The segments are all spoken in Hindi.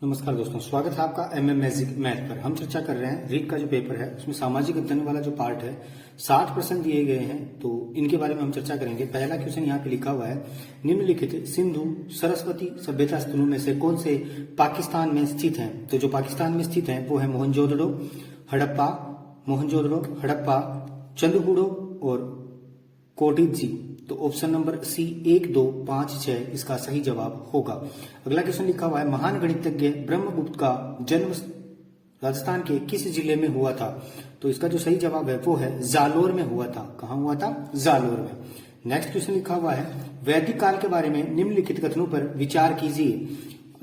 नमस्कार दोस्तों, स्वागत है आपका एमएम मैजिक मैथ पर। हम चर्चा कर रहे हैं रीट का जो पेपर है उसमें सामाजिक अध्ययन वाला जो पार्ट है 60% दिए गए हैं, तो इनके बारे में हम चर्चा करेंगे। पहला क्वेश्चन यहाँ पे लिखा हुआ है, निम्नलिखित सिंधु सरस्वती सभ्यता स्थलों में से कौन से पाकिस्तान में स्थित हैं? तो जो पाकिस्तान में स्थित है वो है मोहनजोदड़ो, हड़प्पा, चंद्रगुड़ो और कोटिजी। तो ऑप्शन नंबर सी 1, 2, 5, 6 इसका सही जवाब होगा। अगला क्वेश्चन लिखा हुआ है, महान गणितज्ञ ब्रह्मगुप्त का जन्म राजस्थान के किस जिले में हुआ था? तो इसका जो सही जवाब है वो है जालोर में हुआ था। कहाँ हुआ था? जालोर में। नेक्स्ट क्वेश्चन लिखा हुआ है, वैदिक काल के बारे में निम्नलिखित कथनों पर विचार कीजिए।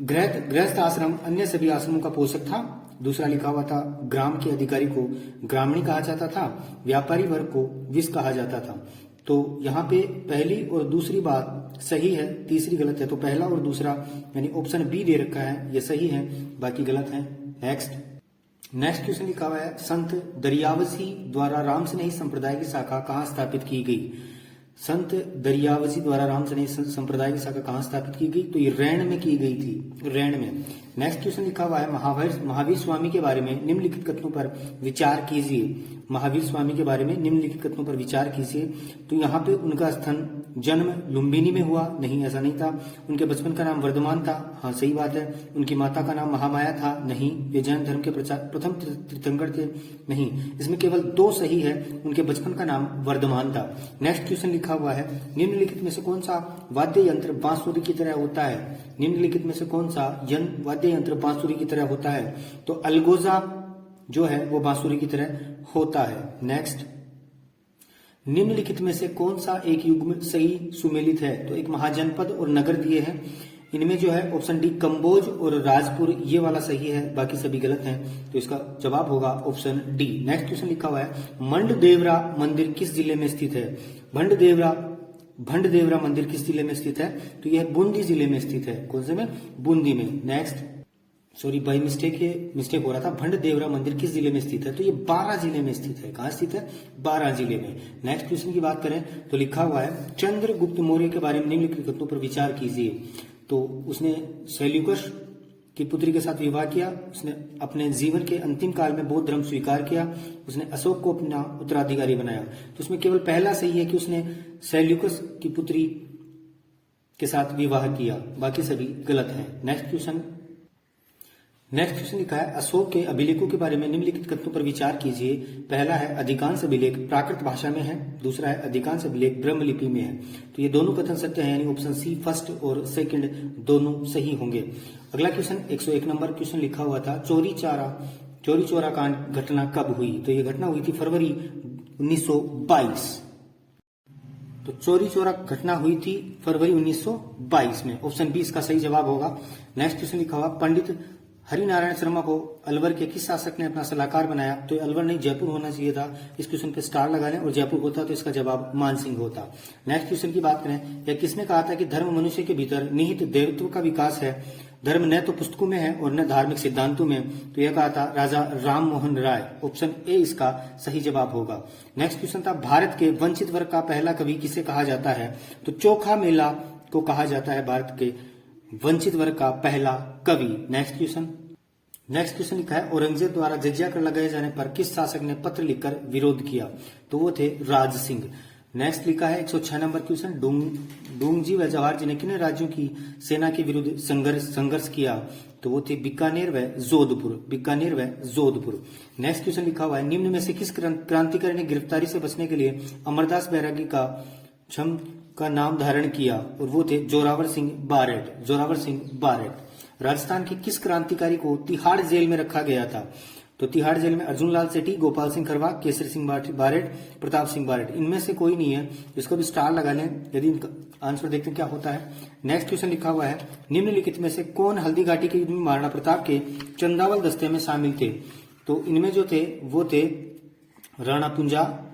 गृहस्थ आश्रम अन्य सभी आश्रमों का पोषक था। दूसरा लिखा हुआ था, ग्राम के अधिकारी को ग्रामीण कहा जाता था, व्यापारी वर्ग को विष कहा जाता था। तो यहाँ पे पहली और दूसरी बात सही है, तीसरी गलत है। तो पहला और दूसरा यानी ऑप्शन बी दे रखा है, ये सही है, बाकी गलत है। नेक्स्ट क्वेश्चन लिखा हुआ है, संत दरियावसी द्वारा रामस्नेही संप्रदाय की शाखा कहाँ स्थापित की गई? संत दरियावसी द्वारा रामस्नेही संप्रदाय की शाखा कहाँ स्थापित की गई? तो ये रैण में की गई थी, रैण में। नेक्स्ट क्वेश्चन लिखा हुआ है, महावीर स्वामी के बारे में निम्नलिखित कथनों पर विचार कीजिए। महावीर स्वामी के बारे में निम्नलिखित कथनों पर विचार कीजिए। तो यहाँ पे उनका जन्म लुम्बिनी में हुआ? नहीं, ऐसा नहीं था। उनके बचपन का नाम वर्धमान था? हाँ, सही बात है। उनकी माता का नाम महामाया था? नहीं। वे जैन धर्म के प्रथम तीर्थंकर थे? नहीं। इसमें केवल 2 सही है, उनके बचपन का नाम वर्धमान था। नेक्स्ट क्वेश्चन लिखा हुआ है, निम्नलिखित में से कौन सा वाद्य यंत्र बांसुरी की तरह होता है? निम्नलिखित में से कौन सा वाद्य यंत्र बांसुरी की तरह होता है? तो अलगोजा जो है वो बांसुरी की तरह होता है। नेक्स्ट, निम्नलिखित में से कौन सा एक युग्म सही सुमेलित है? तो एक महाजनपद और नगर दिए हैं, इनमें जो है ऑप्शन डी कंबोज और राजपुर ये वाला सही है, बाकी सभी गलत हैं। तो इसका जवाब होगा ऑप्शन डी। नेक्स्ट क्वेश्चन लिखा हुआ है, मंडदेवरा मंदिर किस जिले में स्थित है? भंडदेवरा मंदिर किस जिले में स्थित है? तो यह बूंदी जिले में स्थित है। कौन से में? बूंदी में। नेक्स्ट, सॉरी बाई मिस्टेक हो रहा था। भंडदेवरा मंदिर किस जिले में स्थित है? तो ये 12 जिले में स्थित है। कहाँ स्थित है? 12 जिले में। नेक्स्ट क्वेश्चन की बात करें तो लिखा हुआ है, चंद्रगुप्त मौर्य के बारे में निम्नलिखित कथनों पर विचार कीजिए। तो उसने सेल्यूकस की पुत्री के साथ विवाह किया, उसने अपने जीवन के अंतिम काल में बौद्ध धर्म स्वीकार किया, उसने अशोक को अपना उत्तराधिकारी बनाया। तो उसमें केवल पहला सही है कि उसने सेल्यूकस की पुत्री के साथ विवाह किया, बाकी सभी गलत है। नेक्स्ट क्वेश्चन लिखा है, अशोक के अभिलेखों के बारे में निम्नलिखित कथनों पर विचार कीजिए। पहला है, अधिकांश अभिलेख प्राकृत भाषा में है। दूसरा है, अधिकांश अभिलेख ब्रह्म लिपि में है। तो ये दोनों कथन सत्य है, यानी ऑप्शन सी फर्स्ट और सेकंड दोनों सही होंगे। अगला क्वेश्चन 101 नंबर क्वेश्चन लिखा हुआ था, चोरी चोरा कांड घटना कब हुई? तो ये घटना हुई थी फरवरी 1922। तो चोरी चोरा घटना हुई थी फरवरी 1922 में। ऑप्शन बी इसका सही जवाब होगा। नेक्स्ट क्वेश्चन लिखा हुआ, पंडित हरिनारायण शर्मा को अलवर के किस शासक ने अपना सलाहकार बनाया? तो अलवर नहीं, जयपुर होना चाहिए था। इस क्वेश्चन पे स्टार लगा लें, और जयपुर होता तो इसका जवाब मानसिंह होता। नेक्स्ट क्वेश्चन की बात करें, यह किसने कहा था कि धर्म मनुष्य के भीतर निहित देवत्व का विकास है? धर्म न तो पुस्तकों में है और न धार्मिक सिद्धांतों में। तो यह कहा था राजा राम मोहन राय। ऑप्शन ए इसका सही जवाब होगा। नेक्स्ट क्वेश्चन था, भारत के वंचित वर्ग का पहला कवि किसे कहा जाता है? तो चोखा मेला को कहा जाता है भारत के वंचित वर्ग का पहला कवि। नेक्स्ट क्वेश्चन लिखा है, औरंगजेब द्वारा जजिया कर लगाए जाने पर किस शासक ने पत्र लिखकर विरोध किया? तो वो थे राज सिंह। नेक्स्ट लिखा है 106 नंबर क्वेश्चन, डोंगजी व जवाहर जी ने किन राज्यों की सेना के विरुद्ध संघर्ष किया? तो वो थे बीकानेर व जोधपुर। नेक्स्ट क्वेश्चन लिखा हुआ है, निम्न में से किस क्रांतिकारी ने गिरफ्तारी से बचने के लिए अमरदास बैरागी का नाम धारण किया? और वो थे जोरावर सिंह बारेट। राजस्थान के किस क्रांतिकारी को तिहाड़ जेल में रखा गया था? तो तिहाड़ जेल में अर्जुन लाल सेठी, गोपाल सिंह खरवा, केसरी सिंह बारेट, प्रताप सिंह बारेट, इनमें से कोई नहीं है। इसको भी स्टार लगा लें यदि इनका आंसर देखते हैं क्या होता है। नेक्स्ट क्वेश्चन लिखा हुआ है, निम्नलिखित में से कौन हल्दी घाटी के युद्ध में महाराणा प्रताप के चंदावल दस्ते में शामिल थे? तो इनमें जो थे वो थे राणा पुंजा,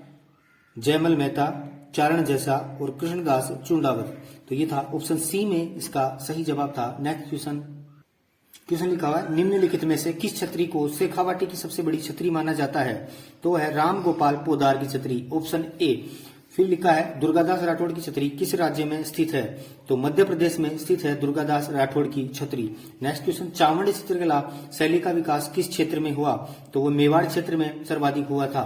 जयमल मेहता, चारण जैसा और कृष्णदास चुंडावत। तो ये था ऑप्शन सी में इसका सही जवाब था। नेक्स्ट क्वेश्चन लिखा हुआ है, निम्नलिखित में से किस छतरी को शेखावाटी की सबसे बड़ी छतरी माना जाता है? तो है राम गोपाल पोदार की छतरी। Option A. फिर लिखा है दुर्गादास राठौड़ की छतरी किस राज्य में स्थित है? तो मध्य प्रदेश में स्थित है दुर्गादास राठौड़ की छतरी। नेक्स्ट क्वेश्चन, चावंडी चित्रकला शैली का विकास किस क्षेत्र में हुआ? तो वो मेवाड़ क्षेत्र में सर्वाधिक हुआ था।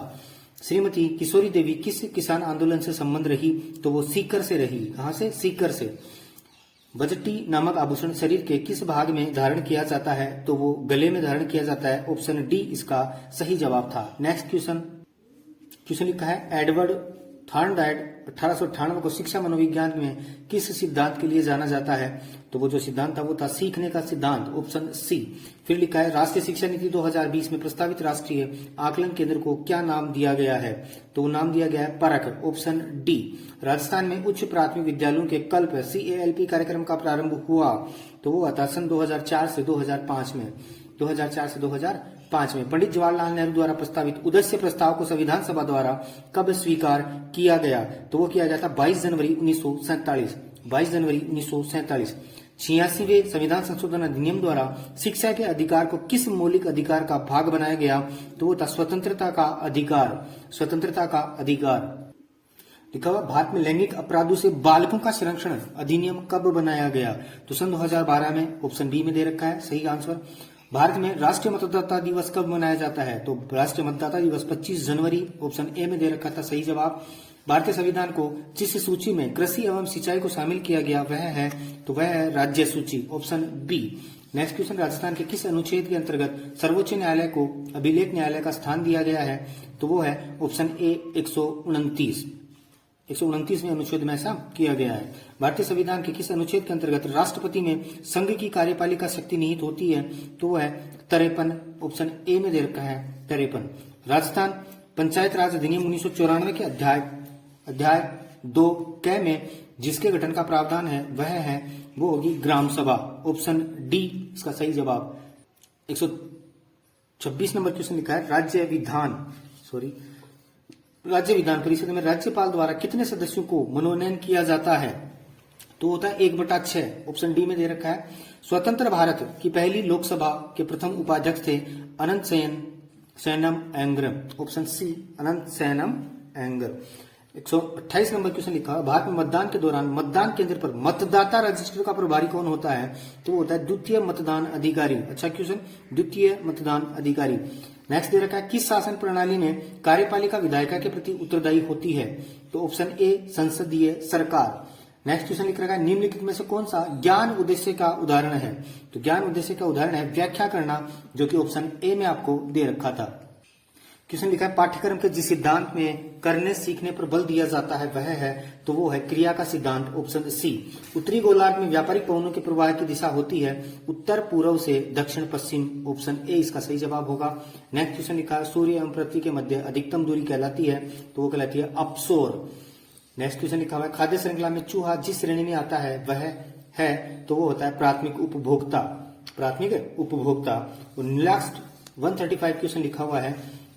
श्रीमती किशोरी देवी किस किसान आंदोलन से संबंध रही? तो वो सीकर से रही। कहां से? सीकर से। बजटी नामक आभूषण शरीर के किस भाग में धारण किया जाता है? तो वो गले में धारण किया जाता है। ऑप्शन डी इसका सही जवाब था। नेक्स्ट क्वेश्चन लिखा है एडवर्ड थॉर्नडाइक 1898 को शिक्षा मनोविज्ञान में किस सिद्धांत के लिए जाना जाता है? तो वो जो सिद्धांत था वो था सीखने का सिद्धांत। Option C. फिर लिखा है राष्ट्रीय शिक्षा नीति 2020 में प्रस्तावित राष्ट्रीय आकलन केंद्र को क्या नाम दिया गया है? तो वो नाम दिया गया है परख। Option D. राजस्थान में उच्च प्राथमिक विद्यालयों के कल्प CALP कार्यक्रम का प्रारंभ हुआ? तो वो था सन 2004 से 2005 में। 2004 से 2005 में पंडित जवाहरलाल नेहरू द्वारा प्रस्तावित उद्देश्य प्रस्ताव को संविधान सभा द्वारा कब स्वीकार किया गया? तो वो किया गया था 22 जनवरी 1947। 22 जनवरी 1947। 86वें संविधान संशोधन अधिनियम द्वारा शिक्षा के अधिकार को किस मौलिक अधिकार का भाग बनाया गया? तो वो था स्वतंत्रता का अधिकार। स्वतंत्रता का अधिकार। लिखा हुआ भारत में लैंगिक अपराधों से बालकों का संरक्षण अधिनियम कब बनाया गया? तो सन 2012 में। ऑप्शन बी में दे रखा है सही आंसर। भारत में राष्ट्रीय मतदाता दिवस कब मनाया जाता है? तो राष्ट्रीय मतदाता दिवस 25 जनवरी। ऑप्शन ए में दे रखा था सही जवाब। भारतीय संविधान को जिस सूची में कृषि एवं सिंचाई को शामिल किया गया वह है? तो वह है राज्य सूची। Option B. Next question, Rajasthan के किस अनुच्छेद के अंतर्गत सर्वोच्च न्यायालय को अभिलेख न्यायालय का स्थान दिया गया है? तो वो है ऑप्शन ए 129। 129वें अनुच्छेद में ऐसा किया गया है। भारतीय संविधान के किस अनुच्छेद के अंतर्गत राष्ट्रपति में संघ की कार्यपालिका शक्ति निहित होती है? तो वो है 53। ऑप्शन ए में दे रखा है 53। राजस्थान पंचायत राज अधिनियम 1994 के अध्याय 2 क में जिसके गठन का प्रावधान है वह है वो होगी ग्राम सभा। ऑप्शन डी इसका सही जवाब। 126 नंबर क्वेश्चन लिखा है राज्य विधान परिषद में राज्यपाल द्वारा कितने सदस्यों को मनोनयन किया जाता है? तो होता है 1/6। ऑप्शन डी में दे रखा है। स्वतंत्र भारत की पहली लोकसभा के प्रथम उपाध्यक्ष थे अनंत सैनम एंगर। ऑप्शन सी अनंत सैनम एंगर। 128 नंबर क्वेश्चन लिखा है भारत में मतदान के दौरान मतदान केंद्र पर मतदाता रजिस्टर का प्रभारी कौन होता है? तो वो होता है द्वितीय मतदान अधिकारी। अच्छा क्वेश्चन, द्वितीय मतदान अधिकारी। नेक्स्ट दे रखा है किस शासन प्रणाली में कार्यपालिका विधायिका के प्रति उत्तरदायी होती है? तो ऑप्शन ए संसदीय सरकार। नेक्स्ट क्वेश्चन लिख रखा है निम्नलिखित में से कौन सा ज्ञान उद्देश्य का उदाहरण है? तो ज्ञान उद्देश्य का उदाहरण है व्याख्या करना, जो कि ऑप्शन ए में आपको दे रखा था। क्वेश्चन लिखा है पाठ्यक्रम के जिस सिद्धांत में करने सीखने पर बल दिया जाता है वह है? तो वो है क्रिया का सिद्धांत। Option C. उत्तरी गोलार्ध में व्यापारिक पवनों के प्रवाह की दिशा होती है उत्तर पूर्व से दक्षिण पश्चिम। ऑप्शन ए इसका सही जवाब होगा। नेक्स्ट क्वेश्चन लिखा है सूर्य एवं पृथ्वी के मध्य अधिकतम दूरी कहलाती है? तो वो कहलाती है अपसोर। नेक्स्ट क्वेश्चन लिखा हुआ है खाद्य श्रृंखला में चूहा जिस श्रेणी में आता है वह है? तो वो होता है प्राथमिक उपभोक्ता। प्राथमिक उपभोक्ता। और लास्ट 135 क्वेश्चन लिखा हुआ है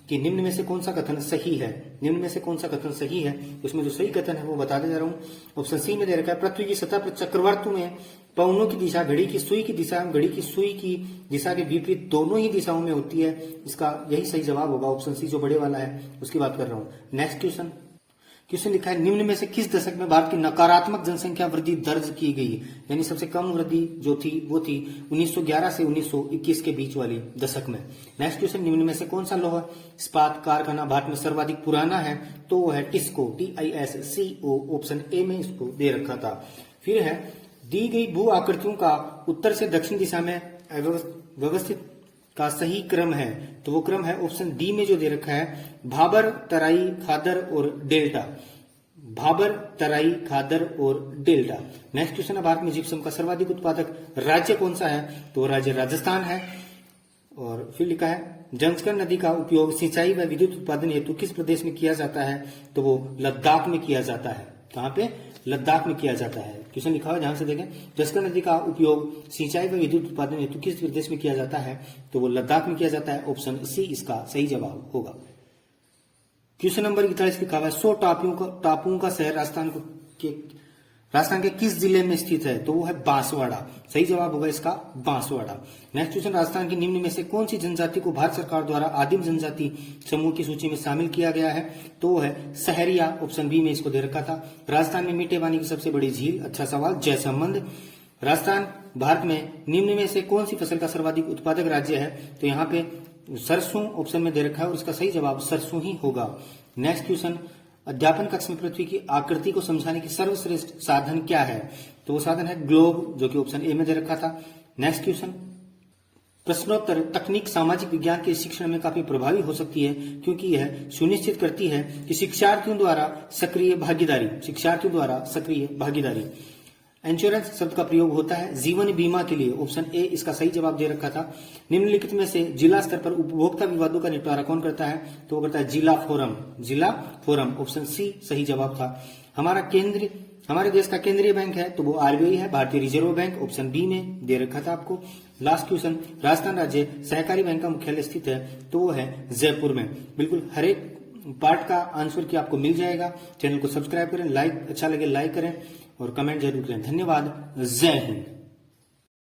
कि निम्न में से कौन सा कथन सही है? निम्न में से कौन सा कथन सही है? उसमें जो सही कथन है वो बताते जा रहा हूं। ऑप्शन सी में दे रखा है पृथ्वी की सतह पर चक्रवार्तों में पवनों की दिशा घड़ी की सुई की दिशा एवं घड़ी की सुई की दिशा के विपरीत दोनों ही दिशाओं में होती है। इसका यही सही जवाब होगा। ऑप्शन सी जो बड़े वाला है उसकी बात कर रहा हूं। नेक्स्ट क्वेश्चन लिखा है निम्न में से किस दशक में भारत की नकारात्मक जनसंख्या वृद्धि दर्ज की गई? यानी सबसे कम वृद्धि जो थी वो थी 1911 से 1921 के बीच वाली दशक में। नेक्स्ट क्वेश्चन निम्न में से कौन सा लौह इस्पात कारखाना भारत में सर्वाधिक पुराना है? तो वो है टिस्को। TISCO। ऑप्शन ए में इसको दे रखा था। फिर है दी गई भू आकृतियों का उत्तर से दक्षिण दिशा में व्यवस्थित का सही क्रम है? तो वो क्रम है ऑप्शन डी में जो दे रखा है भाबर, तराई, खादर और डेल्टा। भाबर, तराई, खादर और डेल्टा। नेक्स्ट क्वेश्चन है भारत में जिप्सम का सर्वाधिक उत्पादक राज्य कौन सा है? तो वो राज्य राजस्थान है। और फिर लिखा है जंस्कर नदी का उपयोग सिंचाई व विद्युत उत्पादन हेतु किस प्रदेश में किया जाता है? तो वो लद्दाख में किया जाता है। कहां पे? लद्दाख में किया जाता है। क्वेश्चन लिखा हुआ ध्यान से देखें जंस्कर नदी का उपयोग सिंचाई व विद्युत उत्पादन हेतु किस प्रदेश में किया जाता है? तो वो लद्दाख में किया जाता है। ऑप्शन सी इसका सही जवाब होगा। क्वेश्चन नंबर 41 लिखा हुआ है 100 टापुओं का शहर राजस्थान के किस जिले में स्थित है? तो वो है बांसवाड़ा। सही जवाब होगा इसका बांसवाड़ा। नेक्स्ट क्वेश्चन, राजस्थान की निम्न में से कौन सी जनजाति को भारत सरकार द्वारा आदिम जनजाति समूह की सूची में शामिल किया गया है? तो वो है सहरिया। ऑप्शन बी में इसको दे रखा था। राजस्थान में मीठे पानी की सबसे बड़ी झील, अच्छा सवाल, जयसंबंध। राजस्थान भारत में निम्न में से कौन सी फसल का सर्वाधिक उत्पादक राज्य है? तो यहाँ पे सरसों ऑप्शन में दे रखा है और इसका सही जवाब सरसों ही होगा। नेक्स्ट क्वेश्चन, अध्यापन कक्ष में पृथ्वी की आकृति को समझाने की सर्वश्रेष्ठ साधन क्या है? तो वो साधन है ग्लोब, जो कि ऑप्शन ए में दे रखा था। नेक्स्ट क्वेश्चन, प्रश्नोत्तर तकनीक सामाजिक विज्ञान के शिक्षण में काफी प्रभावी हो सकती है क्योंकि यह सुनिश्चित करती है कि शिक्षार्थियों द्वारा सक्रिय भागीदारी। इंश्योरेंस शब्द का प्रयोग होता है जीवन बीमा के लिए। ऑप्शन ए इसका सही जवाब दे रखा था। निम्नलिखित में से जिला स्तर पर उपभोक्ता विवादों का निपटारा कौन करता है? तो वो करता है जिला फोरम। ऑप्शन सी सही जवाब था। हमारे देश का केंद्रीय बैंक है तो वो आरबीआई है, भारतीय रिजर्व बैंक। ऑप्शन बी में दे रखा था आपको। लास्ट क्वेश्चन, राजस्थान राज्य सहकारी बैंक का मुख्यालय स्थित है तो वो है जयपुर में। बिल्कुल हर एक पार्ट का आंसर की आपको मिल जाएगा। चैनल को सब्सक्राइब करें, अच्छा लगे लाइक करें और कमेंट जरूर करें। धन्यवाद। जय हिंद।